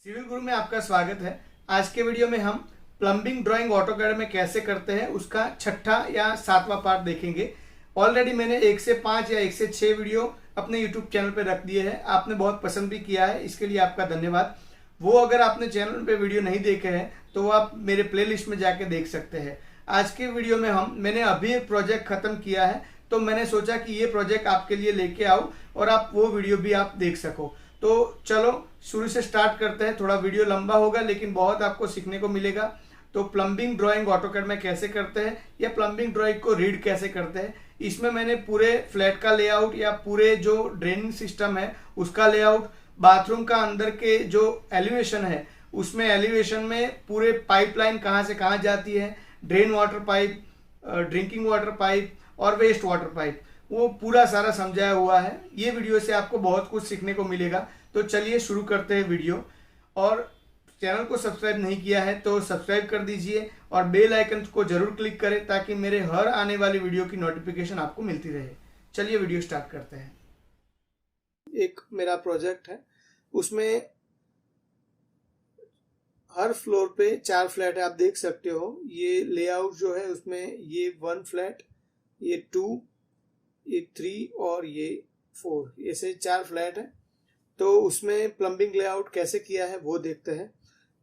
Civil गुरु में आपका स्वागत है। आज के वीडियो में हम प्लम्बिंग ड्राइंग ऑटोकैड में कैसे करते हैं उसका छठा या सातवां पार्ट देखेंगे। ऑलरेडी मैंने 1 से 5 या 1 से 6 वीडियो अपने यूट्यूब चैनल पे रख दिए हैं। आपने बहुत पसंद भी किया है, इसके लिए आपका धन्यवाद। वो अगर आपने चैनल पे वीडियो नहीं देखे हैं तो वो आप मेरे प्लेलिस्ट में जाके देख सकते हैं। आज के वीडियो में मैंने अभी एक प्रोजेक्ट खत्म किया है, तो मैंने सोचा कि ये प्रोजेक्ट आपके लिए लेके आओ और आप वो वीडियो भी आप देख सको। तो चलो शुरू से स्टार्ट करते हैं। थोड़ा वीडियो लंबा होगा लेकिन बहुत आपको सीखने को मिलेगा। तो प्लम्बिंग ड्राइंग ऑटोकैड में कैसे करते हैं या प्लम्बिंग ड्राइंग को रीड कैसे करते हैं, इसमें मैंने पूरे फ्लैट का लेआउट या पूरे जो ड्रेनिंग सिस्टम है उसका लेआउट, बाथरूम का अंदर के जो एलिवेशन है उसमें एलिवेशन में पूरे पाइपलाइन कहाँ से कहाँ जाती है, drain water pipe, drinking water pipe और वेस्ट वाटर पाइप, वो पूरा सारा समझाया हुआ है। ये वीडियो से आपको बहुत कुछ सीखने को मिलेगा। तो चलिए शुरू करते हैं वीडियो। और चैनल को सब्सक्राइब नहीं किया है तो सब्सक्राइब कर दीजिए और बेल आइकन को जरूर क्लिक करें ताकि मेरे हर आने वाली वीडियो की नोटिफिकेशन आपको मिलती रहे। चलिए वीडियो स्टार्ट करते हैं। एक मेरा प्रोजेक्ट है, उसमें हर फ्लोर पे 4 फ्लैट है, आप देख सकते हो। ये लेआउट जो है उसमें ये 1 फ्लैट, ये 2, ये 3 और ये 4, ऐसे 4 फ्लैट है। तो उसमें प्लम्बिंग लेआउट कैसे किया है वो देखते हैं।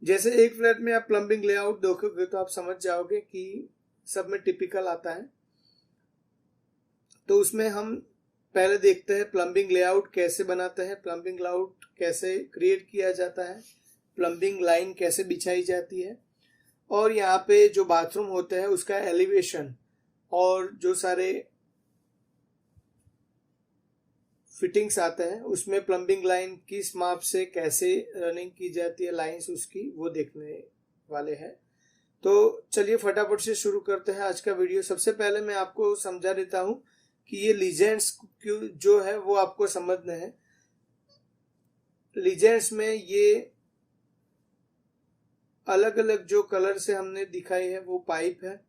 जैसे एक फ्लैट में आप प्लम्बिंग लेआउट देखोगे तो आप समझ जाओगे कि सब में टिपिकल आता है। तो उसमें हम पहले देखते हैं प्लम्बिंग लेआउट कैसे बनाते हैं, प्लम्बिंग लेआउट कैसे क्रिएट किया जाता है, प्लम्बिंग लाइन कैसे बिछाई जाती है, और यहाँ पे जो बाथरूम होता है उसका एलिवेशन और जो सारे फिटिंग्स आते हैं उसमें प्लम्बिंग लाइन किस माप से कैसे रनिंग की जाती है, लाइंस उसकी, वो देखने वाले हैं। तो चलिए फटाफट से शुरू करते हैं आज का वीडियो। सबसे पहले मैं आपको समझा देता हूँ कि ये लीजेंड्स जो है वो आपको समझने हैं। लीजेंड्स में ये अलग अलग जो कलर से हमने दिखाई है वो पाइप है,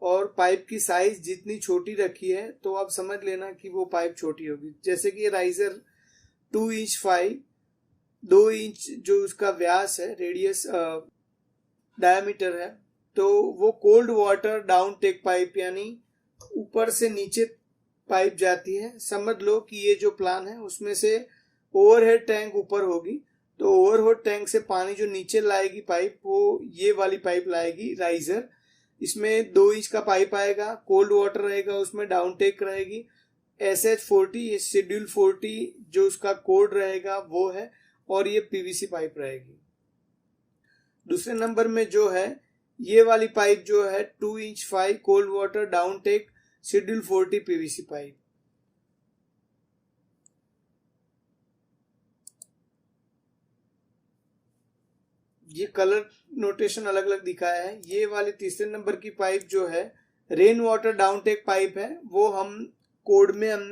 और पाइप की साइज जितनी छोटी रखी है तो आप समझ लेना कि वो पाइप छोटी होगी। जैसे कि राइजर 2 इंच 5, 2 इंच जो उसका व्यास है, रेडियस डायमीटर है, तो वो cold water down take pipe यानी ऊपर से नीचे पाइप जाती है। समझ लो कि ये जो प्लान है उसमें से ओवरहेड टैंक ऊपर होगी, तो ओवरहेड टैंक से पानी जो नीचे लाएगी पाइप, वो ये वाली पाइप लाएगी राइजर। इसमें 2 इंच का पाइप आएगा, कोल्ड वाटर रहेगा, उसमें डाउन टेक रहेगी, SH40 शेड्यूल 40 जो उसका कोड रहेगा वो है, और ये पीवीसी पाइप रहेगी। दूसरे नंबर में जो है ये वाली पाइप जो है 2 inch 5 cold water down take schedule 40 PVC pipe. ये कलर नोटेशन अलग अलग दिखाया है। ये वाली तीसरे नंबर की पाइप जो है rain water down take pipe है, वो हम कोड में हम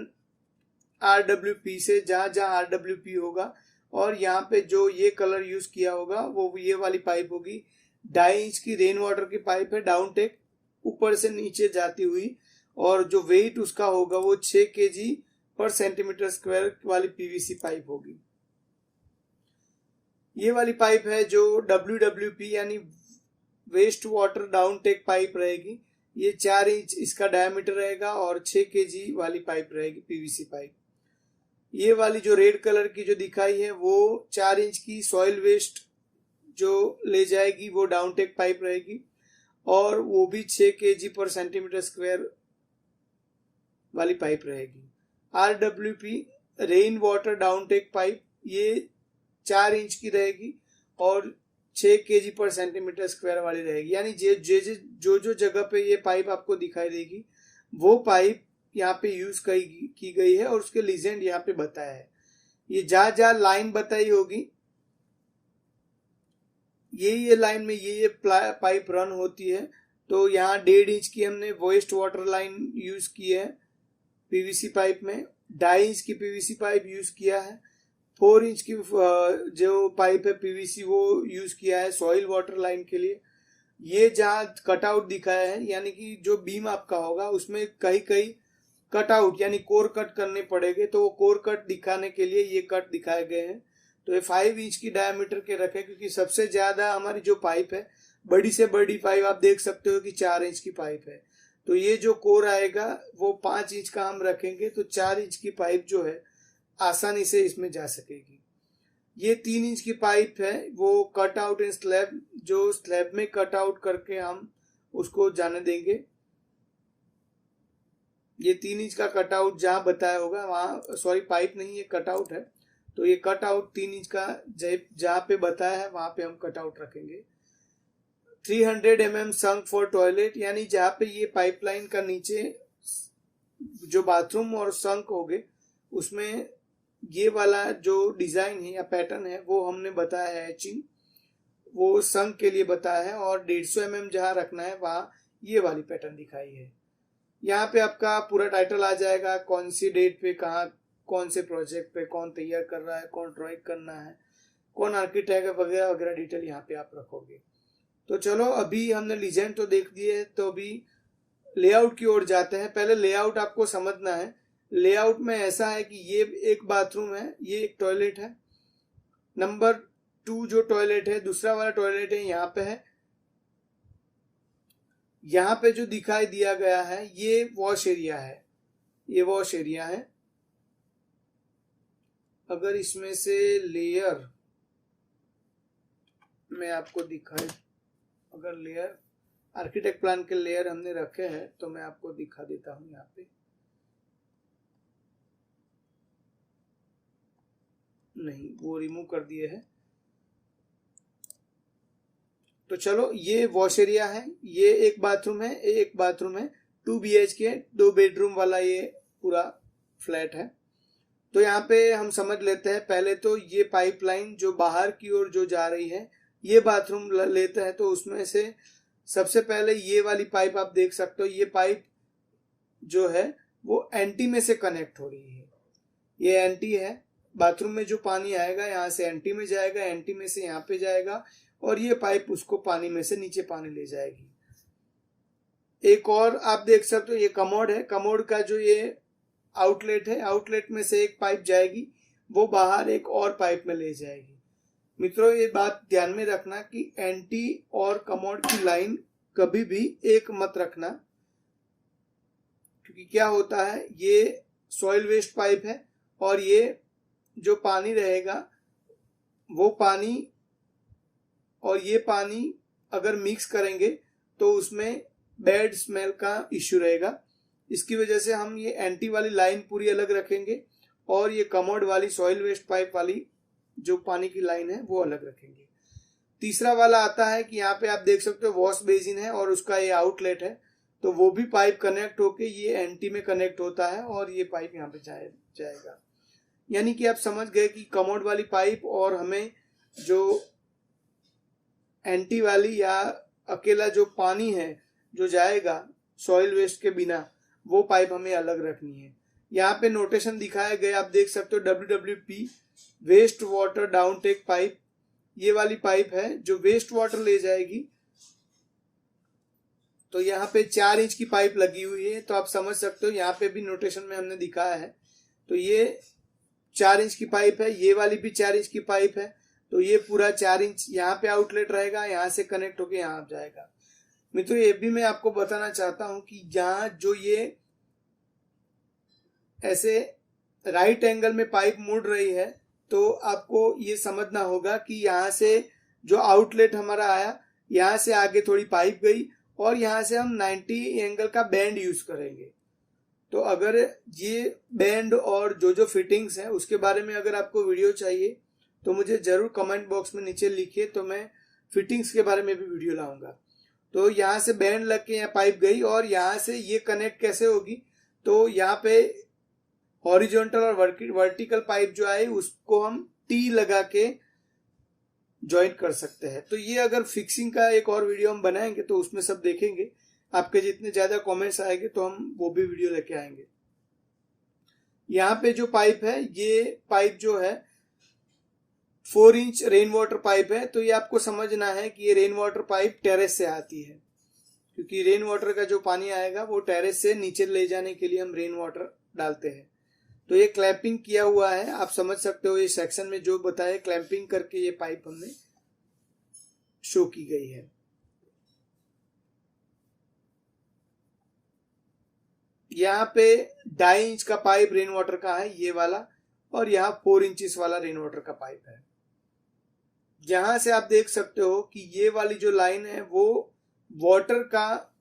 RWP से जहां जहां RWP होगा और यहाँ पे जो ये कलर यूज किया होगा वो ये वाली पाइप होगी। 2.5 इंच की रेन वाटर की पाइप है डाउन टेक, ऊपर से नीचे जाती हुई, और जो वेट उसका होगा वो 6 kg पर सेंटीमीटर स्क्वायर वाली पीवीसी पाइप होगी। ये वाली पाइप है जो WWP यानी waste water down take pipe रहेगी। ये 4 इंच इसका डायमीटर रहेगा और 6 kg वाली पाइप रहेगी पीवीसी पाइप। ये वाली जो रेड कलर की जो दिखाई है वो 4 इंच की सॉइल वेस्ट जो ले जाएगी वो डाउन टेक पाइप रहेगी, और वो भी 6 kg पर सेंटीमीटर स्क्वायर वाली पाइप रहेगी। RWP rain water down take pipe ये 4 इंच की रहेगी और 6 kg पर सेंटीमीटर स्क्वायर वाली रहेगी। यानी जो जगह पे ये पाइप आपको दिखाई देगी वो पाइप यहाँ पे यूज की गई है और उसके लीजेंड यहाँ पे बताया है। ये जहाँ लाइन बताई होगी ये लाइन में ये पाइप रन होती है। तो यहाँ 1.5 इंच की हमने वेस्ट वाटर लाइन यूज की है पीवीसी पाइप में, 2.5 इंच की पीवीसी पाइप यूज किया है, 4 इंच की जो पाइप है पीवीसी वो यूज किया है सॉइल वाटर लाइन के लिए। ये जहाँ कटआउट दिखाया है यानी कि जो बीम आपका होगा उसमें कहीं कहीं कटआउट यानी कोर कट करने पड़ेंगे, तो वो कोर कट दिखाने के लिए ये कट दिखाए गए हैं। तो ये 5 इंच की डायमीटर के रखें, क्योंकि सबसे ज्यादा हमारी जो पाइप है, बड़ी से बड़ी पाइप आप देख सकते हो कि 4 इंच की पाइप है। तो ये जो कोर आएगा वो 5 इंच का हम रखेंगे, तो 4 इंच की पाइप जो है आसानी से इसमें जा सकेगी। ये 3 इंच की पाइप है, वो कट आउट इन स्लैब, जो स्लैब में कट आउट करके हम उसको जाने देंगे। ये 3 इंच का कट आउट जहां बताया होगा वहां, सॉरी पाइप नहीं ये कट आउट है, तो ये कट आउट 3 इंच का जहां पे बताया है वहां पे हम कट आउट रखेंगे। 300 mm संक फॉर टॉयलेट, यानी जहां पे ये पाइपलाइन का नीचे जो बाथरूम और संक हो गए उसमें ये वाला जो डिजाइन है या पैटर्न है वो हमने बताया है एचिंग, वो संक के लिए बताया है। और 150 mm जहां रखना है वहां ये वाली पैटर्न दिखाई है। यहाँ पे आपका पूरा टाइटल आ जाएगा, कौन सी डेट पे कहाँ कौन से प्रोजेक्ट पे कौन तैयार कर रहा है, कौन ड्राइंग करना है, कौन आर्किटेक्ट है, वगैरह वगैरह डिटेल यहाँ पे आप रखोगे। तो चलो अभी हमने डिजाइन तो देख दिए है, तो अभी लेआउट की ओर जाते हैं। पहले लेआउट आपको समझना है। लेआउट में ऐसा है कि ये एक बाथरूम है, ये एक टॉयलेट है, नंबर 2 जो टॉयलेट है, दूसरा वाला टॉयलेट है यहाँ पे है। यहाँ पे जो दिखाई दिया गया है ये वॉश एरिया है, ये वॉश एरिया है। अगर इसमें से लेयर मैं आपको दिखाई, अगर लेयर आर्किटेक्ट प्लान के लेयर हमने रखे हैं तो मैं आपको दिखा देता हूं। यहाँ पे नहीं, वो रिमूव कर दिए हैं। तो चलो ये वॉश एरिया है, ये एक बाथरूम है, एक बाथरूम है, 2 BHK 2 बेडरूम वाला ये पूरा फ्लैट है। तो यहाँ पे हम समझ लेते हैं। पहले तो ये पाइपलाइन जो बाहर की ओर जो जा रही है, ये बाथरूम लेते हैं, तो उसमें से सबसे पहले ये वाली पाइप आप देख सकते हो, ये पाइप जो है वो एंटी में से कनेक्ट हो रही है। ये एंटी है, बाथरूम में जो पानी आएगा यहाँ से एंटी में जाएगा, एंटी में से यहाँ पे जाएगा, और ये पाइप उसको पानी में से नीचे पानी ले जाएगी। एक और आप देख सकते हो ये कमोड है, कमोड का जो ये आउटलेट है, आउटलेट में से एक पाइप जाएगी, वो बाहर एक और पाइप में ले जाएगी। मित्रों ये बात ध्यान में रखना कि एंटी और कमोड की लाइन कभी भी एक मत रखना, क्योंकि क्या होता है ये सॉइल वेस्ट पाइप है और ये जो पानी रहेगा वो पानी और ये पानी अगर मिक्स करेंगे तो उसमें बैड स्मेल का इश्यू रहेगा। इसकी वजह से हम ये एंटी वाली लाइन पूरी अलग रखेंगे और ये कमोड वाली सॉइल वेस्ट पाइप वाली जो पानी की लाइन है वो अलग रखेंगे। तीसरा वाला आता है कि यहाँ पे आप देख सकते हो वॉश बेसिन है और उसका ये आउटलेट है, तो वो भी पाइप कनेक्ट होके ये एंटी में कनेक्ट होता है और ये पाइप यहाँ पे जाएगा। यानी कि आप समझ गए कि कमोड वाली पाइप और हमें जो एंटी वाली या अकेला जो पानी है जो जाएगा सॉइल वेस्ट के बिना, वो पाइप हमें अलग रखनी है। यहाँ पे नोटेशन दिखाए गए आप देख सकते हो, WWP waste water down take pipe, ये वाली पाइप है जो वेस्ट वाटर ले जाएगी। तो यहाँ पे 4 इंच की पाइप लगी हुई है, तो आप समझ सकते हो यहाँ पे भी नोटेशन में हमने दिखाया है। तो ये 4 इंच की पाइप है, ये वाली भी 4 इंच की पाइप है, तो ये पूरा 4 इंच यहाँ पे आउटलेट रहेगा, यहाँ से कनेक्ट होके यहाँ जाएगा। मित्रों ये भी मैं आपको बताना चाहता हूं कि यहाँ जो ये ऐसे राइट एंगल में पाइप मुड़ रही है, तो आपको ये समझना होगा कि यहाँ से जो आउटलेट हमारा आया, यहाँ से आगे थोड़ी पाइप गई और यहाँ से हम 90 एंगल का बैंड यूज करेंगे। तो अगर ये बैंड और जो फिटिंग्स है उसके बारे में अगर आपको वीडियो चाहिए तो मुझे जरूर कमेंट बॉक्स में नीचे लिखिए, तो मैं फिटिंग्स के बारे में भी वीडियो लाऊंगा। तो यहाँ से बैंड लग के यहाँ पाइप गई और यहाँ से ये कनेक्ट कैसे होगी, तो यहाँ पे हॉरिजॉन्टल और वर्टिकल पाइप जो आए उसको हम टी लगा के ज्वाइन कर सकते हैं। तो ये अगर फिक्सिंग का एक और वीडियो हम बनाएंगे तो उसमें सब देखेंगे। आपके जितने ज्यादा कमेंट्स आएंगे तो हम वो भी वीडियो लेके आएंगे। यहाँ पे जो पाइप है, ये पाइप जो है 4 इंच रेन वाटर पाइप है। तो ये आपको समझना है कि ये रेन वाटर पाइप टेरेस से आती है, क्योंकि रेन वाटर का जो पानी आएगा वो टेरेस से नीचे ले जाने के लिए हम रेन वाटर डालते हैं। तो ये क्लैंपिंग किया हुआ है, आप समझ सकते हो। ये सेक्शन में जो बताया क्लैंपिंग करके ये पाइप हमने शो की गई है। यहाँ पे 2.5 इंच का पाइप रेन वाटर का है ये वाला, और यहाँ 4 इंचेस वाला रेन वाटर का पाइप है। यहां से आप देख सकते हो कि ये वाली जो लाइन है वो वाटर का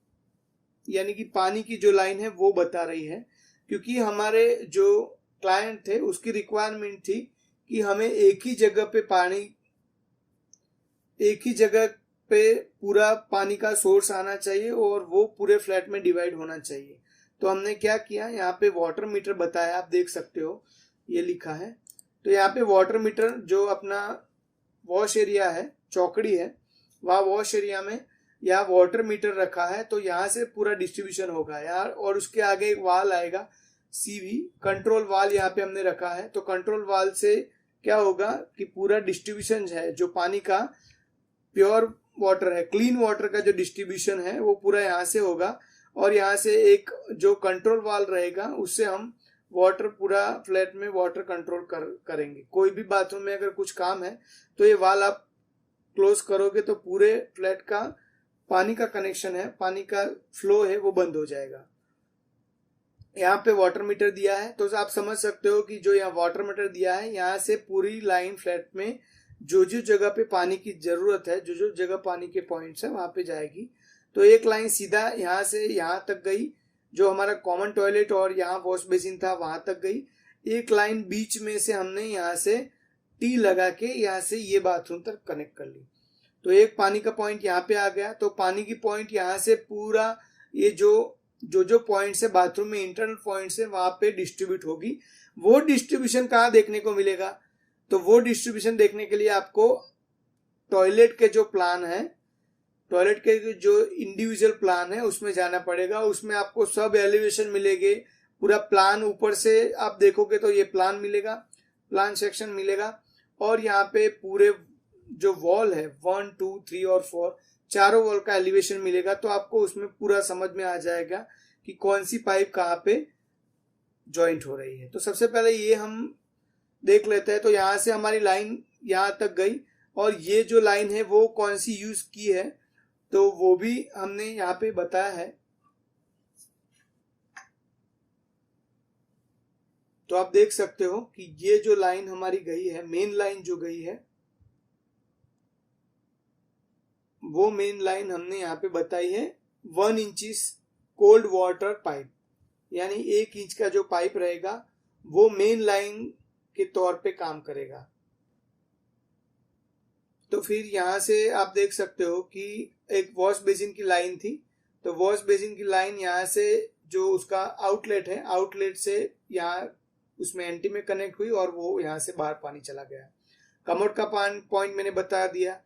यानी कि पानी की जो लाइन है वो बता रही है, क्योंकि हमारे जो क्लाइंट थे उसकी रिक्वायरमेंट थी कि हमें एक ही जगह पे पूरा पानी का सोर्स आना चाहिए और वो पूरे फ्लैट में डिवाइड होना चाहिए। तो हमने क्या किया, यहाँ पे वाटर मीटर बताया, आप देख सकते हो ये लिखा है। तो यहाँ पे वाटर मीटर जो अपना वॉश एरिया है, चौकड़ी है, वहाँ वॉश एरिया में यहाँ वाटर मीटर रखा है। तो यहाँ से पूरा डिस्ट्रीब्यूशन होगा यार, और उसके आगे एक वाल आएगा सीवी, कंट्रोल वाल यहाँ पे हमने रखा है। तो कंट्रोल वाल से क्या होगा कि पूरा डिस्ट्रीब्यूशन है, जो पानी का प्योर वाटर है, क्लीन वाटर का जो डिस्ट्रीब्यूशन है वो पूरा यहाँ से होगा। और यहाँ से एक जो कंट्रोल वाल रहेगा उससे हम वाटर पूरा फ्लैट में वाटर कंट्रोल करेंगे। कोई भी बाथरूम में अगर कुछ काम है तो ये वाल आप क्लोज करोगे तो पूरे फ्लैट का पानी का कनेक्शन है, पानी का फ्लो है वो बंद हो जाएगा। यहाँ पे वाटर मीटर दिया है, तो आप समझ सकते हो कि जो यहाँ वाटर मीटर दिया है यहाँ से पूरी लाइन फ्लैट में जो जो जगह पे पानी की जरूरत है, जो जो जगह पानी के पॉइंट्स है वहां पे जाएगी। तो एक लाइन सीधा यहाँ से यहाँ तक गई, जो हमारा कॉमन टॉयलेट और यहाँ वॉश बेसिन था वहां तक गई। एक लाइन बीच में से हमने यहाँ से टी लगा के यहाँ से ये बाथरूम तक कनेक्ट कर ली। तो एक पानी का पॉइंट यहाँ पे आ गया। तो पानी की पॉइंट यहाँ से पूरा ये जो पॉइंट्स है बाथरूम में, इंटरनल पॉइंट्स है, वहां पे डिस्ट्रीब्यूट होगी। वो डिस्ट्रीब्यूशन कहाँ देखने को मिलेगा, तो वो डिस्ट्रीब्यूशन देखने के लिए आपको टॉयलेट के जो प्लान है, टॉयलेट के जो इंडिविजुअल प्लान है उसमें जाना पड़ेगा। उसमें आपको सब एलिवेशन मिलेंगे, पूरा प्लान ऊपर से आप देखोगे तो ये प्लान मिलेगा, प्लान सेक्शन मिलेगा। और यहाँ पे पूरे जो वॉल है 1, 2, 3 और 4 चारों वॉल का एलिवेशन मिलेगा। तो आपको उसमें पूरा समझ में आ जाएगा कि कौन सी पाइप कहाँ पे ज्वाइंट हो रही है। तो सबसे पहले ये हम देख लेते हैं। तो यहाँ से हमारी लाइन यहाँ तक गई, और ये जो लाइन है वो कौन सी यूज की है तो वो भी हमने यहाँ पे बताया है। तो आप देख सकते हो कि ये जो लाइन हमारी गई है, मेन लाइन जो गई है, वो मेन लाइन हमने यहाँ पे बताई है 1 इंच कोल्ड वाटर पाइप, यानी 1 इंच का जो पाइप रहेगा वो मेन लाइन के तौर पे काम करेगा। तो फिर यहाँ से आप देख सकते हो कि एक वॉश बेसिन की लाइन थी। तो वॉश बेसिन की लाइन यहाँ से जो उसका आउटलेट है, आउटलेट से यहाँ उसमें एंटी में कनेक्ट हुई और वो यहाँ से बाहर पानी चला गया। कमोड का पॉइंट मैंने बता दिया।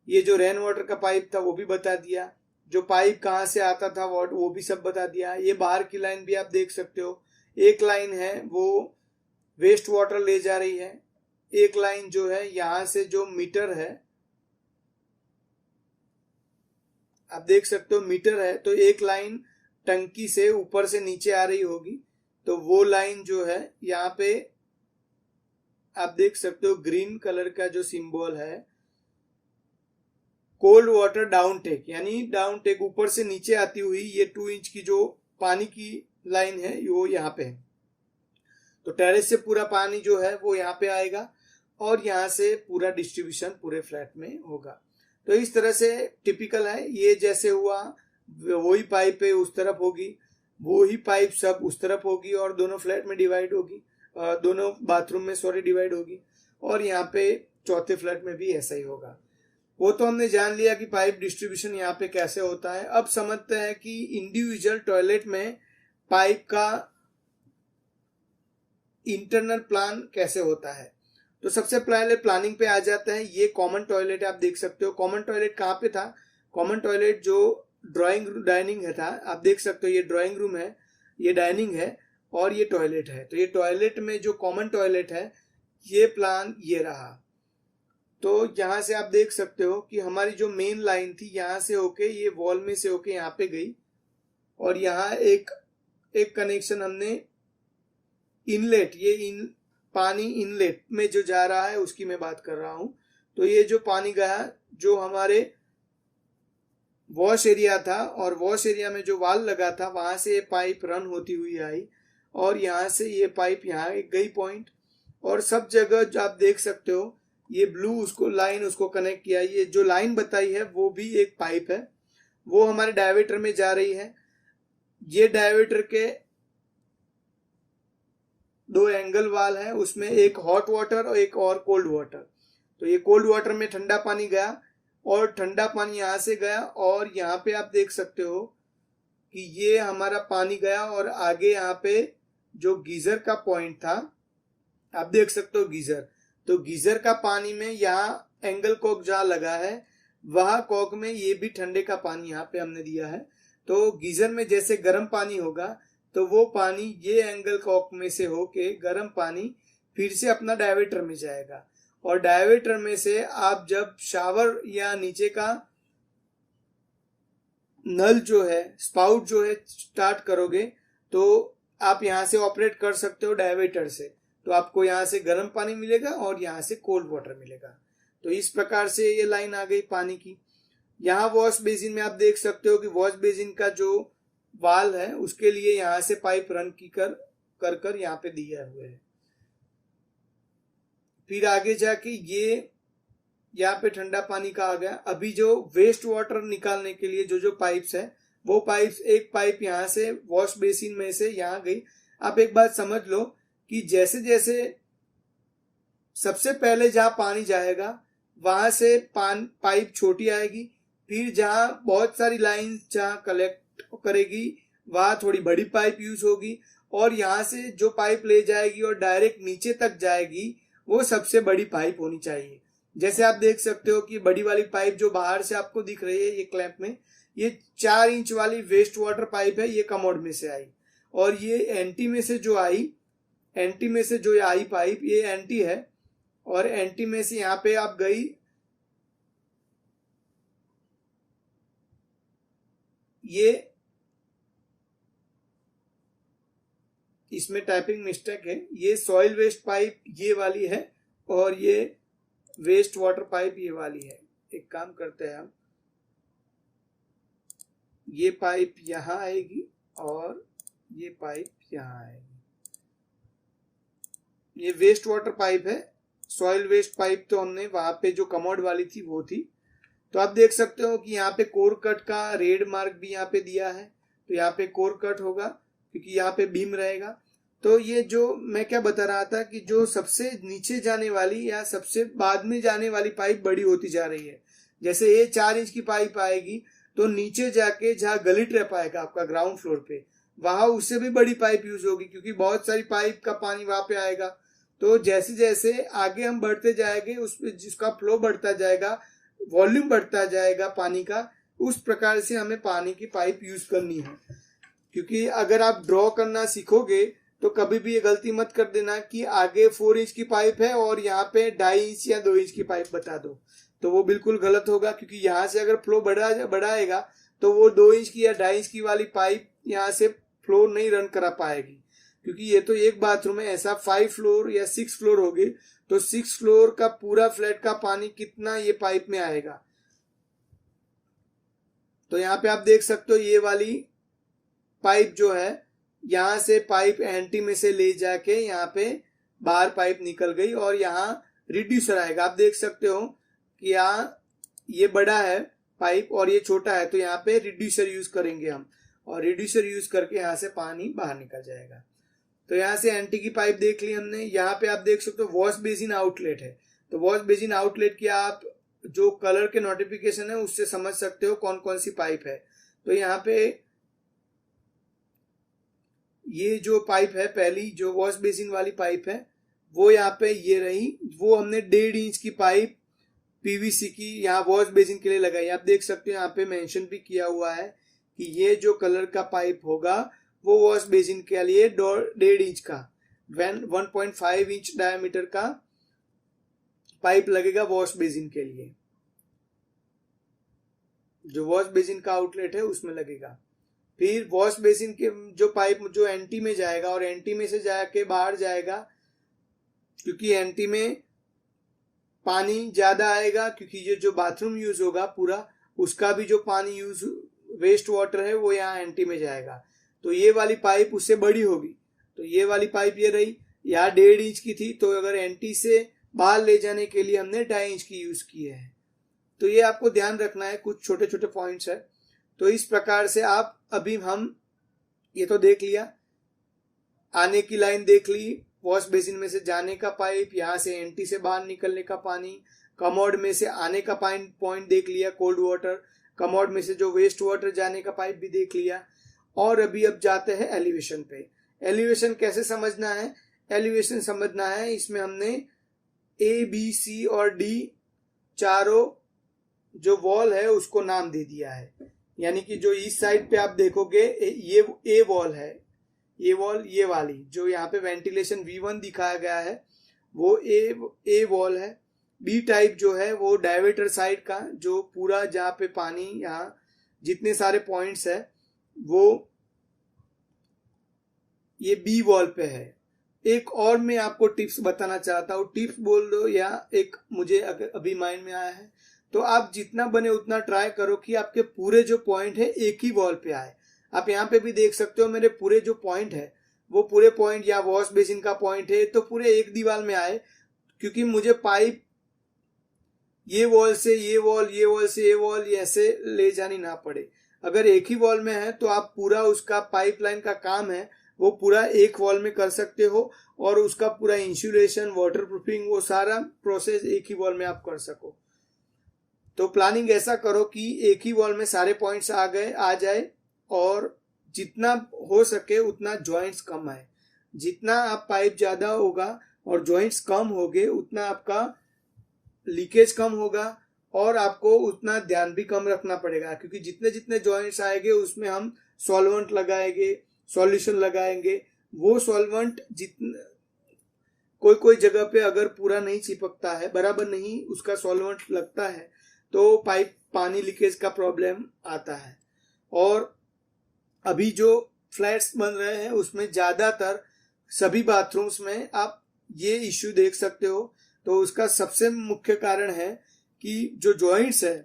ये जो रेन वाटर का पाइप था वो भी बता दिया। जो पाइप कहाँ से आता था वो भी सब बता दिया। ये बाहर की लाइन भी आप देख सकते हो। एक लाइन है वो वेस्ट वाटर ले जा रही है, एक लाइन जो है यहाँ से जो मीटर है आप देख सकते हो मीटर है, तो एक लाइन टंकी से ऊपर से नीचे आ रही होगी। तो वो लाइन जो है यहाँ पे आप देख सकते हो ग्रीन कलर का जो सिंबल है, कोल्ड वाटर डाउन टेक, यानी डाउन टेक ऊपर से नीचे आती हुई ये 2 इंच की जो पानी की लाइन है वो यहाँ पे है। तो टेरेस से पूरा पानी जो है वो यहाँ पे आएगा और यहाँ से पूरा डिस्ट्रीब्यूशन पूरे फ्लैट में होगा। तो इस तरह से टिपिकल है। ये जैसे हुआ वही पाइप है उस तरफ होगी, वो ही पाइप सब उस तरफ होगी और दोनों फ्लैट में डिवाइड होगी, दोनों बाथरूम में डिवाइड होगी। और यहाँ पे चौथे फ्लैट में भी ऐसा ही होगा। वो तो हमने जान लिया कि पाइप डिस्ट्रीब्यूशन यहाँ पे कैसे होता है। अब समझते हैं कि इंडिविजुअल टॉयलेट में पाइप का इंटरनल प्लान कैसे होता है। तो सबसे पहले प्लानिंग पे आ जाता है। ये कॉमन टॉयलेट आप देख सकते हो। कॉमन टॉयलेट कहाँ पे था, कॉमन टॉयलेट जो ड्राइंग डाइनिंग है था, आप देख सकते हो ये ड्राइंग रूम है, ये डाइनिंग है और ये टॉयलेट है। तो ये टॉयलेट में जो कॉमन टॉयलेट है ये प्लान ये रहा। तो यहाँ से आप देख सकते हो कि हमारी जो मेन लाइन थी यहाँ से होके ये वॉल में से होके यहाँ पे गई और यहाँ एक कनेक्शन हमने इनलेट, पानी इनलेट में जो जा रहा है उसकी मैं बात कर रहा हूं। तो ये जो पानी गया जो हमारे वॉश एरिया था, और वॉश एरिया में जो वाल लगा था वहां से ये पाइप रन होती हुई आई, और यहाँ से ये पाइप यहाँ गई पॉइंट, और सब जगह जो आप देख सकते हो ये ब्लू उसको लाइन उसको कनेक्ट किया। ये जो लाइन बताई है वो भी एक पाइप है, वो हमारे डायवेटर में जा रही है। ये डायवेटर के 2 एंगल वाल है, उसमें एक हॉट वाटर और एक और कोल्ड वाटर। तो ये कोल्ड वाटर में ठंडा पानी गया, और ठंडा पानी यहाँ से गया, और यहाँ पे आप देख सकते हो कि ये हमारा पानी गया, और आगे यहाँ पे जो गीजर का पॉइंट था आप देख सकते हो गीजर। तो गीजर का पानी में यहाँ एंगल कॉक जहाँ लगा है वहां कॉक में ये भी ठंडे का पानी यहाँ पे हमने दिया है। तो गीजर में जैसे गर्म पानी होगा तो वो पानी ये एंगल कॉक में से होके गर्म पानी फिर से अपना डायवेटर में जाएगा, और डायवेटर में से आप जब शावर या नीचे का नल जो है, स्पाउट जो है स्टार्ट करोगे तो आप यहाँ से ऑपरेट कर सकते हो डायवेटर से। तो आपको यहाँ से गर्म पानी मिलेगा और यहाँ से कोल्ड वाटर मिलेगा। तो इस प्रकार से ये लाइन आ गई पानी की। यहाँ वॉश बेसिन में आप देख सकते हो कि वॉश बेसिन का जो वाल है उसके लिए यहाँ से पाइप रन की कर यहाँ पे दिया हुआ है। फिर आगे जाके ये यहाँ पे ठंडा पानी का आ गया। अभी जो वेस्ट वाटर निकालने के लिए जो पाइप्स है वो पाइप्स, एक पाइप यहाँ से वॉश बेसिन में से यहाँ गई। आप एक बात समझ लो कि जैसे जैसे सबसे पहले जहां पानी जाएगा वहां से पाइप छोटी आएगी, फिर जहां बहुत सारी लाइन जहां कलेक्ट करेगी वहां थोड़ी बड़ी पाइप यूज होगी, और यहाँ से जो पाइप ले जाएगी और डायरेक्ट नीचे तक जाएगी वो सबसे बड़ी पाइप होनी चाहिए। जैसे आप देख सकते हो कि बड़ी वाली पाइप जो बाहर से आपको दिख रही है ये क्लैंप में, ये 4 इंच वाली वेस्ट वाटर पाइप है, ये कमोड में से आई। और ये एंटी में से जो आई, एंटी में से जो आई पाइप ये एंटी है, और एंटी में से यहाँ पे आप गई, ये इसमें टाइपिंग मिस्टेक है, ये सॉइल वेस्ट पाइप ये वाली है, और ये वेस्ट वाटर पाइप ये वाली है। एक काम करते हैं हम, ये पाइप यहां आएगी और ये पाइप यहां आएगी। ये वेस्ट वाटर पाइप है, सॉइल वेस्ट पाइप तो हमने वहां पे जो कमोड वाली थी वो थी। तो आप देख सकते हो कि यहाँ पे कोर कट का रेड मार्क भी यहाँ पे दिया है, तो यहाँ पे कोर कट होगा क्योंकि यहाँ पे बीम रहेगा। तो ये जो मैं क्या बता रहा था कि जो सबसे नीचे जाने वाली या सबसे बाद में जाने वाली पाइप बड़ी होती जा रही है। जैसे ये 4 इंच की पाइप आएगी तो नीचे जाके जहाँ गली ट्रैप आएगा आपका ग्राउंड फ्लोर पे, वहां उससे भी बड़ी पाइप यूज होगी क्योंकि बहुत सारी पाइप का पानी वहां पे आएगा। तो जैसे जैसे आगे हम बढ़ते जाएंगे उस जिसका फ्लो बढ़ता जाएगा, वॉल्यूम बढ़ता जाएगा पानी का, उस प्रकार से हमें पानी की पाइप यूज करनी है। क्योंकि अगर आप ड्रॉ करना सीखोगे तो कभी भी ये गलती मत कर देना कि आगे 4 इंच की पाइप है और यहाँ पे 2.5 इंच या 2 इंच की पाइप बता दो, तो वो बिल्कुल गलत होगा। क्योंकि यहाँ से अगर फ्लो बढ़ाएगा तो वो 2 इंच की या 2.5 इंच की वाली पाइप यहाँ से फ्लो नहीं रन करा पाएगी। क्योंकि ये तो एक बाथरूम है, ऐसा 5 फ्लोर या 6 फ्लोर होगी, तो 6 फ्लोर का पूरा फ्लैट का पानी कितना ये पाइप में आएगा। तो यहाँ पे आप देख सकते हो ये वाली पाइप जो है, यहाँ से पाइप एंटी में से ले जाके यहाँ पे बाहर पाइप निकल गई और यहाँ रिड्यूसर आएगा। आप देख सकते हो कि यहाँ ये बड़ा है पाइप और ये छोटा है, तो यहाँ पे रिड्यूसर यूज करेंगे हम, और रिड्यूसर यूज करके यहाँ से पानी बाहर निकल जाएगा। तो यहाँ से एंटी की पाइप देख ली हमने। यहाँ पे आप देख सकते हो वॉश बेसिन आउटलेट है, तो वॉश बेसिन आउटलेट की आप जो कलर के नोटिफिकेशन है उससे समझ सकते हो कौन कौन सी पाइप है। तो यहाँ पे ये जो पाइप है पहली जो वॉश बेसिन वाली पाइप है वो यहाँ पे ये रही, वो हमने 1.5 इंच की पाइप पीवीसी की यहाँ वॉश बेसिन के लिए लगाई। आप देख सकते हो यहाँ पे मेंशन भी किया हुआ है कि ये जो कलर का पाइप होगा वो वॉश बेसिन के लिए 1.5 इंच का 1.5 इंच डायमीटर का पाइप लगेगा वॉश बेसिन के लिए, जो वॉश बेसिन का आउटलेट है उसमें लगेगा। फिर वॉश बेसिन के जो पाइप जो एंटी में जाएगा और एंटी में से जाके बाहर जाएगा, क्योंकि एंटी में पानी ज्यादा आएगा, क्योंकि ये जो बाथरूम यूज होगा पूरा उसका भी जो पानी यूज वेस्ट वाटर है वो यहाँ एंटी में जाएगा। तो ये वाली पाइप उससे बड़ी होगी, तो ये वाली पाइप ये रही, यहाँ 1.5 इंच की थी, तो अगर एंटी से बाहर ले जाने के लिए हमने 2.5 इंच की यूज की है। तो ये आपको ध्यान रखना है, कुछ छोटे छोटे पॉइंट्स है। तो इस प्रकार से आप अभी हम ये तो देख लिया, आने की लाइन देख ली, वॉश बेसिन में से जाने का पाइप, यहाँ से एंटी से बाहर निकलने का पानी, कमोड में से आने का पॉइंट देख लिया कोल्ड वाटर, कमोड में से जो वेस्ट वाटर जाने का पाइप भी देख लिया। और अभी अब जाते हैं एलिवेशन पे। एलिवेशन कैसे समझना है? एलिवेशन समझना है, इसमें हमने ए बी सी और डी चारों जो वॉल है उसको नाम दे दिया है। यानी कि जो इस साइड पे आप देखोगे ये ए वॉल है, ये वॉल ये वाली जो यहाँ पे वेंटिलेशन V1 दिखाया गया है वो ए वॉल है। बी टाइप जो है वो डायवेटर साइड का जो पूरा जहाँ पे पानी यहाँ जितने सारे पॉइंट्स है वो ये बी वॉल पे है। एक और मैं आपको टिप्स बताना चाहता हूँ, टिप्स बोल दो या एक मुझे अभी माइंड में आया है, तो आप जितना बने उतना ट्राई करो कि आपके पूरे जो पॉइंट है एक ही वॉल पे आए। आप यहाँ पे भी देख सकते हो मेरे पूरे जो पॉइंट है वो पूरे पॉइंट या वॉश बेसिन का पॉइंट है तो पूरे एक दीवार में आए, क्योंकि मुझे पाइप ये वॉल से ये वॉल, ये वॉल से ये वॉल ऐसे ले जानी ना पड़े। अगर एक ही वॉल में है तो आप पूरा उसका पाइपलाइन का काम है वो पूरा एक वॉल में कर सकते हो और उसका पूरा इंसुलेशन, वाटरप्रूफिंग, वो सारा प्रोसेस एक ही वॉल में आप कर सको। तो प्लानिंग ऐसा करो कि एक ही वॉल में सारे पॉइंट्स आ जाए और जितना हो सके उतना जॉइंट्स कम आए। जितना आप पाइप ज्यादा होगा और जॉइंट्स कम होंगे उतना आपका लीकेज कम होगा और आपको उतना ध्यान भी कम रखना पड़ेगा, क्योंकि जितने जितने जॉइंट्स आएंगे उसमें हम सॉल्वेंट लगाएंगे, सॉल्यूशन लगाएंगे। वो सॉल्वेंट जितना कोई जगह पे अगर पूरा नहीं चिपकता है, बराबर नहीं उसका सॉल्वेंट लगता है तो पाइप पानी लीकेज का प्रॉब्लम आता है। और अभी जो फ्लैट्स बन रहे हैं उसमें ज्यादातर सभी बाथरूम्स में आप ये इश्यू देख सकते हो। तो उसका सबसे मुख्य कारण है कि जो जॉइंट्स है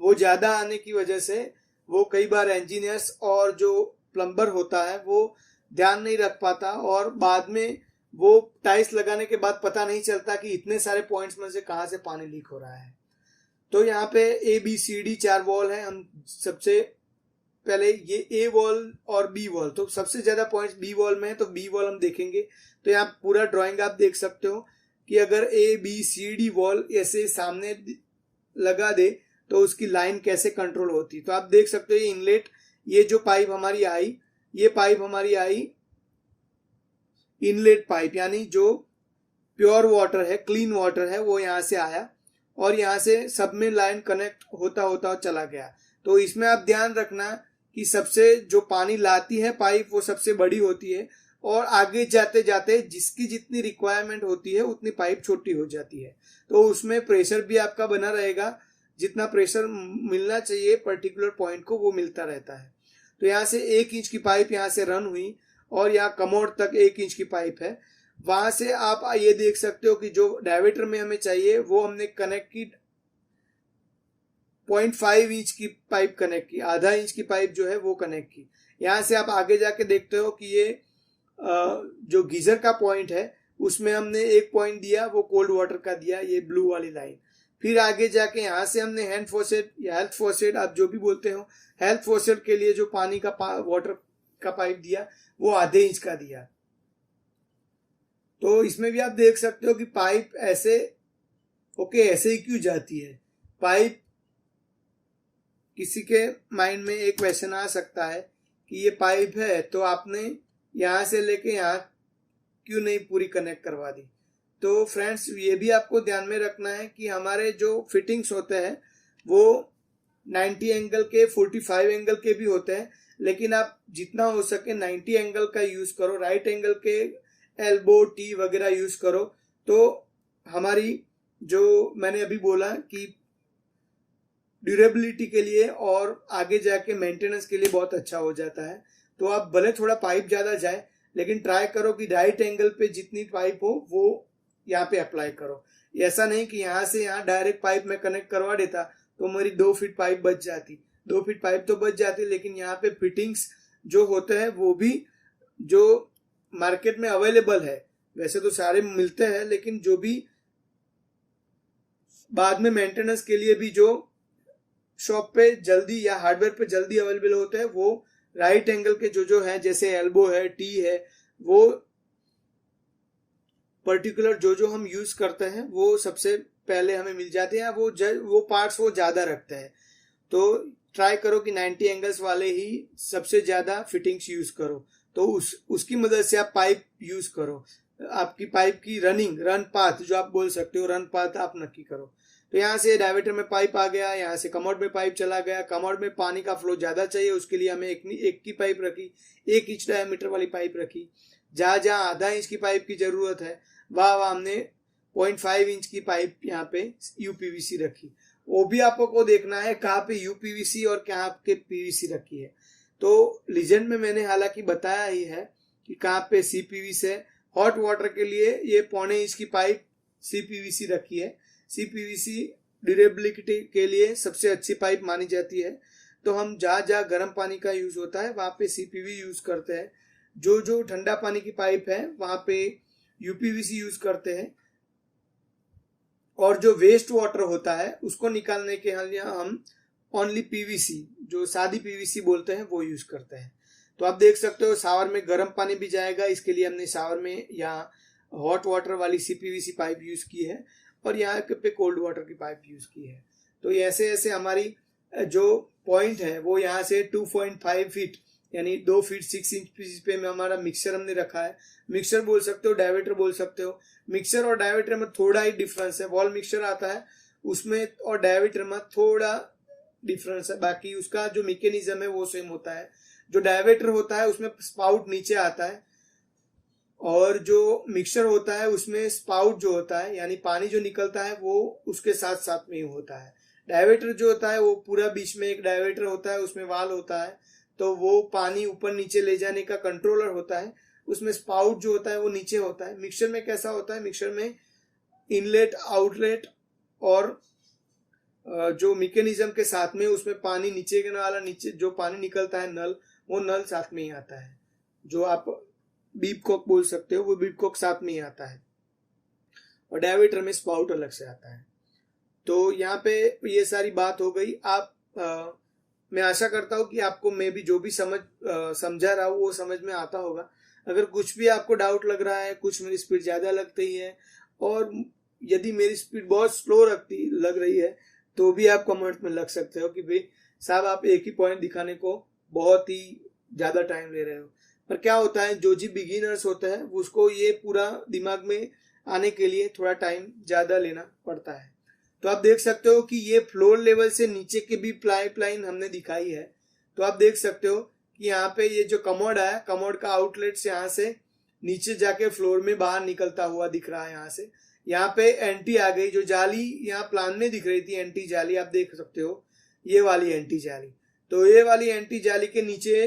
वो ज्यादा आने की वजह से वो कई बार इंजीनियर्स और जो प्लम्बर होता है वो ध्यान नहीं रख पाता और बाद में वो टाइल्स लगाने के बाद पता नहीं चलता कि इतने सारे पॉइंट्स में से कहाँ से पानी लीक हो रहा है। तो यहाँ पे A B C D 4 wall है। हम सबसे पहले ये ए वॉल और बी वॉल, तो सबसे ज्यादा पॉइंट्स बी वॉल में है तो बी वॉल हम देखेंगे। तो यहाँ पूरा ड्राइंग आप देख सकते हो कि अगर A B C D wall ऐसे सामने लगा दे तो उसकी लाइन कैसे कंट्रोल होती। तो आप देख सकते हो ये इनलेट, ये जो पाइप हमारी आई, ये पाइप हमारी आई इनलेट पाइप, यानी जो प्योर वाटर है, क्लीन वाटर है, वो यहाँ से आया और यहाँ से सब में लाइन कनेक्ट होता होता चला गया। तो इसमें आप ध्यान रखना कि सबसे जो पानी लाती है पाइप वो सबसे बड़ी होती है और आगे जाते जाते जिसकी जितनी रिक्वायरमेंट होती है उतनी पाइप छोटी हो जाती है। तो उसमें प्रेशर भी आपका बना रहेगा, जितना प्रेशर मिलना चाहिए पर्टिकुलर पॉइंट को वो मिलता रहता है। तो यहाँ से 1 इंच की पाइप यहाँ से रन हुई और यहाँ कमोड तक 1 इंच की पाइप है। वहां से आप ये देख सकते हो कि जो डायमीटर में हमें चाहिए वो हमने कनेक्ट की 0.5 इंच की पाइप कनेक्ट की, आधा इंच की पाइप जो है वो कनेक्ट की। यहाँ से आप आगे जाके देखते हो कि ये जो गीजर का पॉइंट है उसमें हमने एक पॉइंट दिया, वो कोल्ड वाटर का दिया, ये ब्लू वाली लाइन। फिर आगे जाके यहाँ से हमने हैंड फॉसेट या हेल्थ फॉसेट, आप जो भी बोलते हो, हेल्थ फॉसेट के लिए जो पानी का वाटर का पाइप दिया वो आधे इंच का दिया। तो इसमें भी आप देख सकते हो कि पाइप ऐसे ऐसे ही क्यों जाती है पाइप। किसी के माइंड में एक क्वेश्चन आ सकता है कि ये पाइप है तो आपने यहाँ से लेके यहाँ क्यों नहीं पूरी कनेक्ट करवा दी। तो फ्रेंड्स ये भी आपको ध्यान में रखना है कि हमारे जो फिटिंग्स होते हैं वो 90 एंगल के, 45 एंगल के भी होते हैं, लेकिन आप जितना हो सके 90 एंगल का यूज करो, राइट एंगल के एल्बो टी वगैरह यूज करो। तो हमारी जो मैंने अभी बोला कि ड्यूरेबिलिटी के लिए और आगे जाके मेंटेनेंस के लिए बहुत अच्छा हो जाता है। तो आप भले थोड़ा पाइप ज़्यादा जाए, लेकिन ट्राई करो कि राइट एंगल पे जितनी पाइप हो वो यहाँ पे अप्लाई करो। ऐसा नहीं कि यहाँ से यहाँ डायरेक्ट पाइप में कनेक्ट करवा देता तो मेरी 2 फीट पाइप बच जाती। 2 फीट पाइप तो बच जाती, लेकिन यहाँ पे फिटिंग्स जो होते हैं वो भी जो मार्केट में अवेलेबल है, वैसे तो सारे मिलते हैं, लेकिन जो भी बाद में मेंटेनेंस के लिए भी जो शॉप पे जल्दी या हार्डवेयर पे जल्दी अवेलेबल होते हैं, वो राइट एंगल के जो है, जैसे एल्बो है, टी है, वो पर्टिकुलर जो हम यूज करते हैं वो सबसे पहले हमें मिल जाते हैं। वो पार्ट्स वो ज्यादा रखते हैं। तो ट्राई करो कि 90 एंगल्स वाले ही सबसे ज्यादा फिटिंग्स यूज करो। तो उसकी मदद से आप पाइप यूज करो। आपकी पाइप की रन पाथ जो आप बोल सकते हो, रन पाथ आप नक्की करो। तो यहाँ से डायमीटर में पाइप आ गया, यहाँ से कमोड में पाइप चला गया। कमोड में पानी का फ्लो ज्यादा चाहिए, उसके लिए हमें एक की पाइप रखी, 1 इंच डायमीटर वाली पाइप रखी। जहां आधा इंच की पाइप की जरूरत है वहां हमने 0.5 इंच की पाइप यहाँ पे यूपीवीसी रखी। वो भी आपको देखना है कहाँ पे यूपीवीसी और कहाँ पे पीवीसी रखी है। तो लीजेंड में मैंने हालांकि बताया ही है कि कहाँ पे सीपीवीसी है। हॉट वाटर के लिए ये 0.25 इंच की पाइप सीपीवीसी रखी है। सीपीवीसी ड्यूरेबिलिटी के लिए सबसे अच्छी पाइप मानी जाती है। तो हम जहाँ गर्म पानी का यूज होता है वहां पे सीपीवी यूज करते हैं। जो ठंडा पानी की पाइप है वहां पे यूपीवीसी यूज करते हैं। और जो वेस्ट वाटर होता है उसको निकालने के लिए हम ओनली पीवीसी, जो सादी पीवीसी बोलते हैं, वो यूज करते हैं। तो आप देख सकते हो शावर में गर्म पानी भी जाएगा, इसके लिए हमने शावर में यहाँ हॉट वाटर वाली सीपीवीसी पाइप यूज की है और यहाँ पे कोल्ड वाटर की पाइप यूज की है। तो ऐसे ऐसे हमारी जो पॉइंट है वो यहाँ से 2.5 फीट यानी 2 फीट 6 इंच पे में हमारा मिक्सर हमने रखा है। मिक्सर बोल सकते हो, डायमीटर बोल सकते हो। मिक्सर और डायमीटर में थोड़ा ही डिफरेंस है। वॉल मिक्सर आता है उसमें और डायमीटर में थोड़ा डिफरेंस है, बाकी उसका जो मैकेनिज्म है वो सेम होता है। जो डायमीटर होता है उसमें स्पाउट नीचे आता है और जो मिक्सर होता है उसमें स्पाउट जो होता है यानी पानी जो निकलता है वो उसके साथ साथ में ही होता है। डायमीटर जो होता है वो पूरा बीच में एक डायमीटर होता है, उसमें वाल होता है, तो वो पानी ऊपर नीचे ले जाने का कंट्रोलर होता है। उसमें स्पाउट जो होता है वो नीचे होता है। मिक्सर में कैसा होता है, मिक्सर में इनलेट आउटलेट और जो मैकेनिज्म के साथ में उसमें पानी नीचे के वाला नीचे जो पानी निकलता है नल, वो नल साथ में ही आता है। जो आप बीप कॉक बोल सकते हो वो बीप कॉक साथ में ही आता है और डायमीटर में स्पाउट अलग से आता है। तो यहाँ पे ये सारी बात हो गई। आप मैं आशा करता हूँ कि आपको मैं भी जो भी समझा रहा हूँ वो समझ में आता होगा। अगर कुछ भी आपको डाउट लग रहा है, कुछ मेरी स्पीड ज्यादा लगती है और यदि मेरी स्पीड बहुत स्लो लग रही है तो भी आप कमेंट में लग सकते हो कि भाई साहब आप एक ही पॉइंट दिखाने को बहुत ही ज्यादा टाइम ले रहे हो। पर क्या होता है, जो जी बिगिनर्स होता है उसको ये पूरा दिमाग में आने के लिए थोड़ा टाइम ज्यादा लेना पड़ता है। तो आप देख सकते हो कि ये फ्लोर लेवल से नीचे की भी पाइपलाइन हमने दिखाई है। तो आप देख सकते हो कि यहाँ पे ये जो कमोड आया, कमोड का आउटलेट से यहाँ से नीचे जाके फ्लोर में बाहर निकलता हुआ दिख रहा है। यहाँ से यहाँ पे एंटी आ गई, जो जाली यहाँ प्लान में दिख रही थी एंटी जाली, आप देख सकते हो ये वाली एंटी जाली। तो ये वाली एंटी जाली के नीचे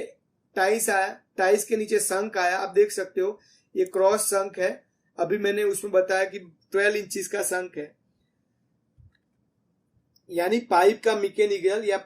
टाइल्स आया, टाइल्स के नीचे संक आया, आप देख सकते हो ये क्रॉस संक है। अभी मैंने उसमें बताया कि 12 इंचेस का संक है, यानी पाइप का मैकेनिकल या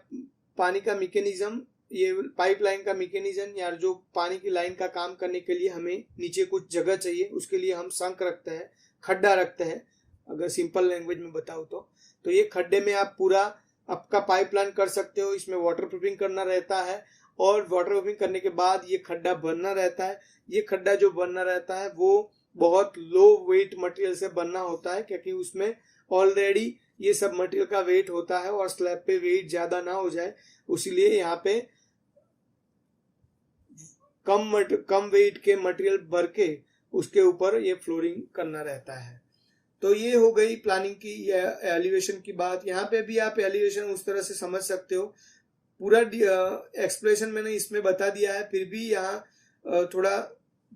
पानी का मैकेनिज्म, ये पाइपलाइन का मैकेनिज्म या जो पानी की लाइन का काम करने के लिए हमें नीचे कुछ जगह चाहिए, उसके लिए हम संक रखते हैं, खड्डा रखते हैं। अगर सिंपल लैंग्वेज में बताऊं तो ये खड्डे में आप पूरा आपका पाइपलाइन कर सकते हो। इसमें वाटर प्रूफिंग करना रहता है और वाटर प्रूफिंग करने के बाद ये खड्डा बनना रहता है। ये खड्डा जो बनना रहता है वो बहुत लो वेट मटेरियल से बनना होता है, क्योंकि उसमें ऑलरेडी ये सब मटेरियल का वेट होता है और स्लैब पे वेट ज्यादा ना हो जाए, इसीलिए यहाँ पे कम वेट के मटेरियल भर के उसके ऊपर ये फ्लोरिंग करना रहता है। तो ये हो गई प्लानिंग की या एलिवेशन की बात। यहाँ पे भी आप एलिवेशन उस तरह से समझ सकते हो। पूरा एक्सप्लेनेशन मैंने इसमें बता दिया है, फिर भी यहाँ थोड़ा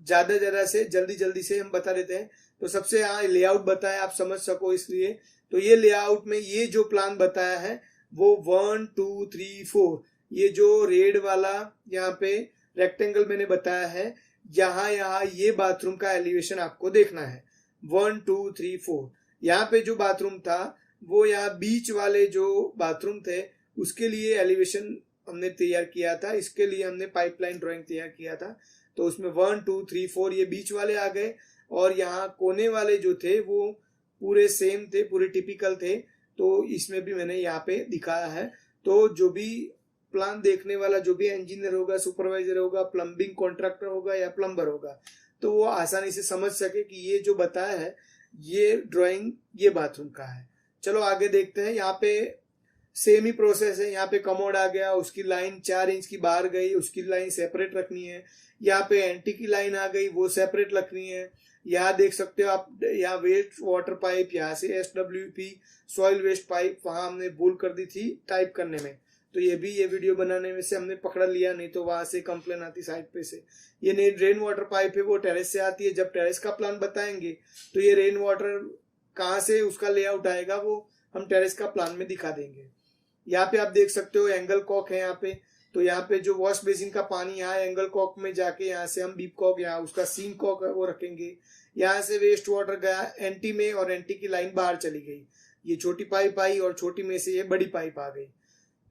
ज्यादा से जल्दी से हम बता देते हैं। तो सबसे यहाँ लेआउट बताया आप समझ सको इसलिए। तो ये लेआउट में ये जो प्लान बताया है वो 1 2 3 4 ये जो रेड वाला यहाँ पे रेक्टेंगल मैंने बताया है, यहाँ ये बाथरूम का एलिवेशन आपको देखना है 1 2 3 4। यहाँ पे जो बाथरूम था वो यहाँ बीच वाले जो बाथरूम थे उसके लिए एलिवेशन हमने तैयार किया था, इसके लिए हमने पाइपलाइन ड्राइंग तैयार किया था। तो उसमें 1 2 3 4 ये बीच वाले आ गए और यहाँ कोने वाले जो थे वो पूरे सेम थे, पूरे टिपिकल थे। तो इसमें भी मैंने यहाँ पे दिखाया है। तो जो भी प्लान देखने वाला, जो भी इंजीनियर होगा, सुपरवाइजर होगा, प्लम्बिंग कॉन्ट्रैक्टर होगा या प्लम्बर होगा, तो वो आसानी से समझ सके कि ये जो बताया है ये ड्राइंग ये बाथरूम का है। चलो आगे देखते हैं। यहाँ पे सेम ही प्रोसेस है। यहाँ पे कमोड आ गया, उसकी लाइन 4 इंच की बाहर गई, उसकी लाइन सेपरेट रखनी है। यहाँ पे एंटी की लाइन आ गई, वो सेपरेट रखनी है। यहाँ देख सकते हो आप, यहाँ वेस्ट वाटर पाइप, यहाँ से SWP सॉइल वेस्ट पाइप, वहां हमने भूल कर दी थी टाइप करने में। तो ये भी ये वीडियो बनाने में से हमने पकड़ लिया, नहीं तो वहां से कंप्लेन आती साइड पे से। ये रेन वाटर पाइप है, वो टेरेस से आती है। जब टेरेस का प्लान बताएंगे तो ये रेन वाटर कहाँ से उसका लेआउट आएगा वो हम टेरेस का प्लान में दिखा देंगे। यहाँ पे आप देख सकते हो एंगल कॉक है यहाँ पे। तो यहाँ पे जो वॉश बेसिन का पानी यहाँ एंगल कॉक में जाके यहाँ से हम बीप कॉक, यहाँ उसका सीम कॉक वो रखेंगे। यहाँ से वेस्ट वाटर गया एंटी में और एंटी की लाइन बाहर चली गई, ये छोटी पाइप आई और छोटी में से ये बड़ी पाइप आ गई।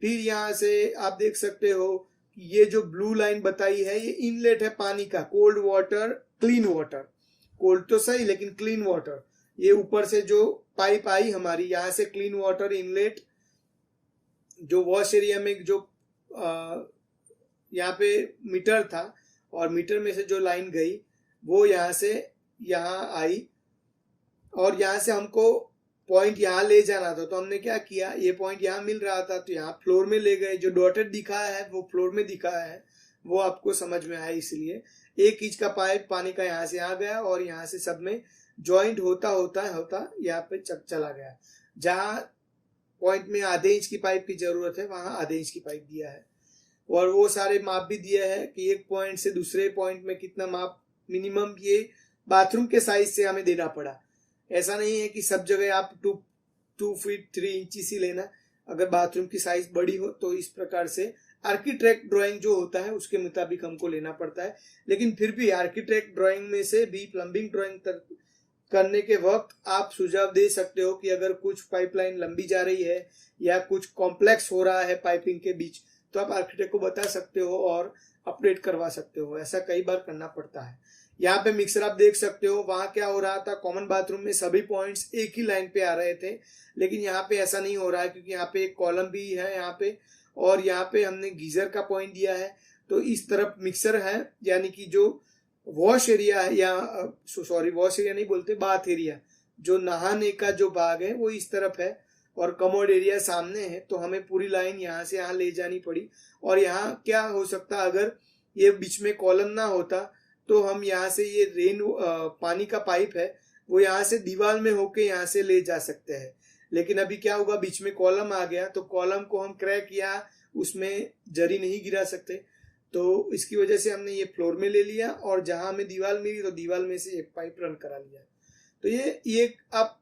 फिर यहाँ से आप देख सकते हो ये जो ब्लू लाइन बताई है ये इनलेट है पानी का, cold water clean water, cold तो सही लेकिन क्लीन वाटर। ये ऊपर से जो पाइप आई हमारी, यहाँ से क्लीन वाटर इनलेट जो वॉश एरिया में जो यहाँ पे मीटर था और मीटर में से जो लाइन गई वो यहाँ से यहाँ आई और यहाँ से हमको पॉइंट यहाँ ले जाना था। तो हमने क्या किया, ये पॉइंट यहाँ मिल रहा था तो यहाँ फ्लोर में ले गए। जो डॉटेड दिखाया है वो फ्लोर में दिखाया है, वो आपको समझ में आया। इसलिए 1 इंच का पाइप पानी का यहाँ से आ गया और यहाँ से सब में ज्वाइंट होता यहाँ पे चला गया। जहाँ पॉइंट में आधे इंच की पाइप की जरूरत है वहां आधे इंच की पाइप दिया है और वो सारे माप भी दिया है कि एक पॉइंट से दूसरे पॉइंट में कितना माप मिनिमम ये बाथरूम के साइज से हमें देना पड़ा। ऐसा नहीं है कि सब जगह आप 2 फीट 3 इंच ही लेना, अगर बाथरूम की साइज बड़ी हो तो इस प्रकार से आर्किटेक्ट ड्राइंग जो होता है उसके मुताबिक हमको लेना पड़ता है। लेकिन फिर भी आर्किटेक्ट ड्राइंग में से भी प्लम्बिंग ड्राइंग तक करने के वक्त आप सुझाव दे सकते हो कि अगर कुछ पाइपलाइन लंबी जा रही है या कुछ कॉम्प्लेक्स हो रहा है पाइपिंग के बीच, तो आप आर्किटेक्ट को बता सकते हो और अपडेट करवा सकते हो। ऐसा कई बार करना पड़ता है। यहाँ पे मिक्सर आप देख सकते हो, वहां क्या हो रहा था, कॉमन बाथरूम में सभी पॉइंट्स एक ही लाइन पे आ रहे थे, लेकिन यहाँ पे ऐसा नहीं हो रहा है क्योंकि यहाँ पे एक कॉलम भी है यहाँ पे और यहाँ पे हमने गीजर का पॉइंट दिया है। तो इस तरफ मिक्सर है, यानी कि जो वॉश एरिया है या सॉरी वॉश एरिया नहीं बोलते, बाथ एरिया, जो नहाने का जो भाग है वो इस तरफ है और कमोड एरिया सामने है। तो हमें पूरी लाइन यहाँ से यहाँ ले जानी पड़ी। और यहाँ क्या हो सकता, अगर ये बीच में कॉलम ना होता तो हम यहाँ से ये पानी का पाइप है वो यहाँ से दीवार में होके यहाँ से ले जा सकते हैं। लेकिन अभी क्या होगा, बीच में कॉलम आ गया तो कॉलम को हम क्रैक या उसमें जरी नहीं गिरा सकते, तो इसकी वजह से हमने ये फ्लोर में ले लिया और जहां हमें दीवार मिली तो दीवार में से एक पाइप रन करा लिया। तो ये आप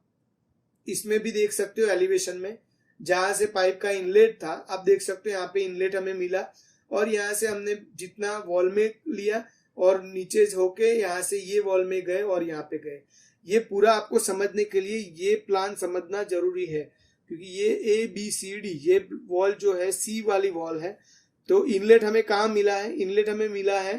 इसमें भी देख सकते हो एलिवेशन में, जहां से पाइप का इनलेट था आप देख सकते हो यहाँ पे इनलेट हमें मिला और यहाँ से हमने जितना वॉल में लिया और नीचे होके यहाँ से ये वॉल में गए और यहाँ पे गए। ये पूरा आपको समझने के लिए ये प्लान समझना जरूरी है, क्योंकि ये ABCD ये वॉल जो है C वाली वॉल है। तो इनलेट हमें कहाँ मिला है, इनलेट हमें मिला है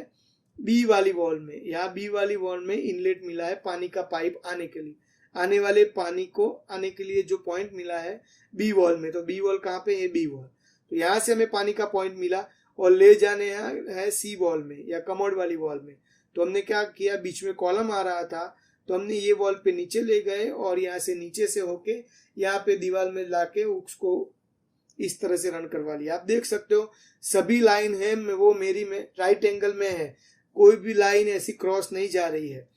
B वाली वॉल में। यहाँ B वाली वॉल में इनलेट मिला है पानी का पाइप आने के लिए, आने वाले पानी को आने के लिए जो पॉइंट मिला है B वॉल में। तो B वॉल कहाँ पे है, B वॉल। तो यहाँ से हमें पानी का पॉइंट मिला और ले जाने है C वॉल में या कमोड वाली वॉल में। तो हमने क्या किया, बीच में कॉलम आ रहा था तो हमने ये वॉल पे नीचे ले गए और यहाँ से नीचे से होके यहाँ पे दीवार में लाके उसको इस तरह से रन करवा लिया। आप देख सकते हो सभी लाइन है वो मेरी में राइट एंगल में है, कोई भी लाइन ऐसी क्रॉस नहीं जा रही है।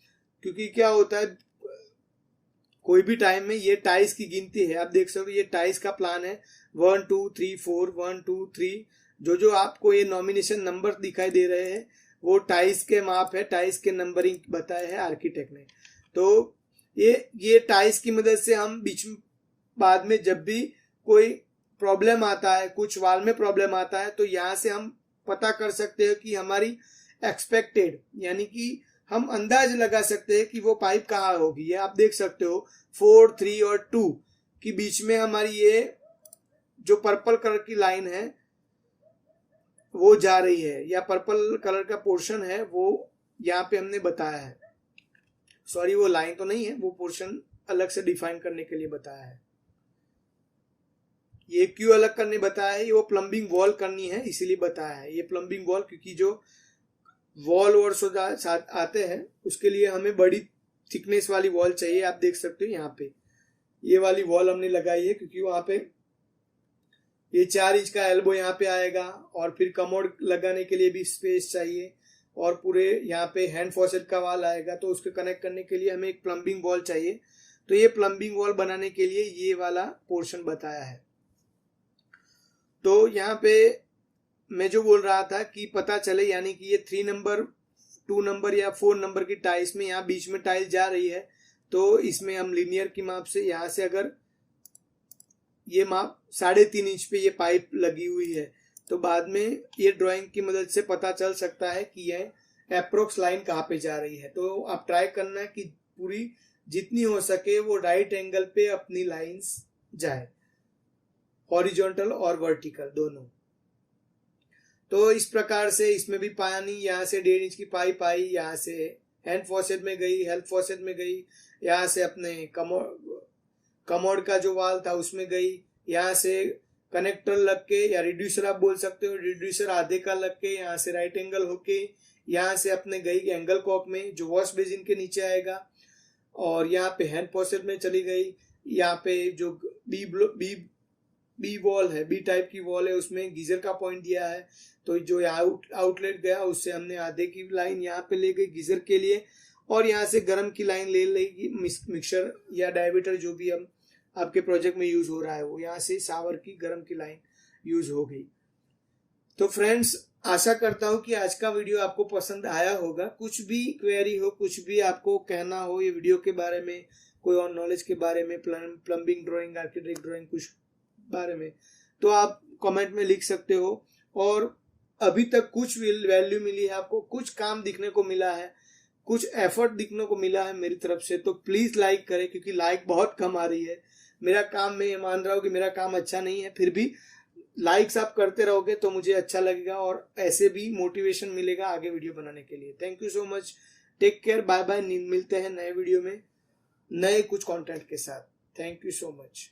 क्योंकि क्या होता है, कोई भी टाइम में ये टाइस की गिनती है। आप देख सकते हो ये टाइस का प्लान है 1 2 3 4 1 2 3। जो आपको ये नॉमिनेशन नंबर दिखाई दे रहे हैं वो टाइस के माप है, टाइस के नंबरिंग बताए है आर्किटेक्ट ने। तो ये टाइस की मदद से हम बीच में बाद में जब भी कोई प्रॉब्लम आता है, कुछ वाल में प्रॉब्लम आता है, तो यहाँ से हम पता कर सकते हैं कि हमारी एक्सपेक्टेड, यानी कि हम अंदाज लगा सकते हैं कि वो पाइप कहाँ होगी। ये आप देख सकते हो 4, 3 और 2 के बीच में हमारी ये जो पर्पल कलर की लाइन है वो जा रही है, या पर्पल कलर का पोर्शन है वो यहाँ पे हमने बताया है। सॉरी, वो लाइन तो नहीं है, वो पोर्शन अलग से डिफाइन करने के लिए बताया है। ये क्यों अलग करने बताया है, ये वो प्लम्बिंग वॉल करनी है इसीलिए बताया है। ये प्लम्बिंग वॉल, क्योंकि जो वॉल और साथ आते हैं उसके लिए हमें बड़ी थिकनेस वाली वॉल चाहिए। आप देख सकते हो यहाँ पे ये वाली वॉल हमने लगाई है, क्योंकि वहां पे ये 4 इंच का एल्बो यहाँ पे आएगा, और फिर कमोड लगाने के लिए भी स्पेस चाहिए, और पूरे यहाँ पे हैंड फॉसेट का वाल आएगा, तो उसको कनेक्ट करने के लिए हमें एक प्लम्बिंग वॉल चाहिए। तो ये प्लम्बिंग वॉल बनाने के लिए ये वाला पोर्शन बताया है। तो यहाँ पे मैं जो बोल रहा था कि पता चले, यानी कि ये 3 नंबर, 2 नंबर या 4 नंबर की टाइल्स में यहाँ बीच में टाइल जा रही है, तो इसमें हम लीनियर की माप से यहाँ से अगर ये माप 3.5 इंच पे ये पाइप लगी हुई है, तो बाद में ये ड्राइंग की मदद से पता चल सकता है कि यह अप्रोक्स लाइन कहाँ पे जा रही है। तो आप ट्राई करना है कि पूरी जितनी हो सके वो राइट एंगल पे अपनी लाइंस जाए, हॉरिजॉन्टल और वर्टिकल दोनों। तो इस प्रकार से इसमें भी पानी यहाँ से 1.5 इंच की पाइप आई, यहाँ से हैंड फॉसेट में गई, हेल्प फॉसेट में गई, यहाँ से अपने कमोड का जो वाल था उसमें गई, यहाँ से कनेक्टर लग के, या रिड्यूसर आप बोल सकते हो, रिड्यूसर आधे का लग के यहाँ से राइट एंगल होके यहाँ से अपने गई एंगल कॉक में जो वॉश बेसिन के नीचे आएगा, और यहाँ पे हैंड फॉसेट में चली गई। यहाँ पे जो बी वॉल है, बी टाइप की वॉल है, उसमें गीजर का पॉइंट दिया है, तो जो आउटलेट गया उससे हमने आधे की लाइन यहाँ पे ले गई गीजर के लिए, और यहाँ से गर्म की लाइन ले लेगी मिक्सर या डायमीटर जो भी हम आपके प्रोजेक्ट में यूज हो रहा है, वो यहाँ से शावर की गर्म की लाइन यूज हो गई। तो फ्रेंड्स, आशा करता हूँ कि आज का वीडियो आपको पसंद आया होगा। कुछ भी क्वेरी हो, कुछ भी आपको कहना हो ये वीडियो के बारे में, कोई और नॉलेज के बारे में, प्लम्बिंग ड्राइंग, आर्किटेक्ट ड्राइंग, कुछ बारे में, तो आप कमेंट में लिख सकते हो। और अभी तक कुछ वैल्यू मिली है आपको, कुछ काम दिखने को मिला है, कुछ एफर्ट दिखने को मिला है मेरी तरफ से, तो प्लीज लाइक करें, क्योंकि लाइक बहुत कम आ रही है। मेरा काम, मैं ये मान रहा हूँ कि मेरा काम अच्छा नहीं है, फिर भी लाइक्स आप करते रहोगे तो मुझे अच्छा लगेगा, और ऐसे भी मोटिवेशन मिलेगा आगे वीडियो बनाने के लिए। Thank you so much, take care, bye bye. मिलते हैं नए वीडियो में नए कुछ कंटेंट के साथ। Thank you so much.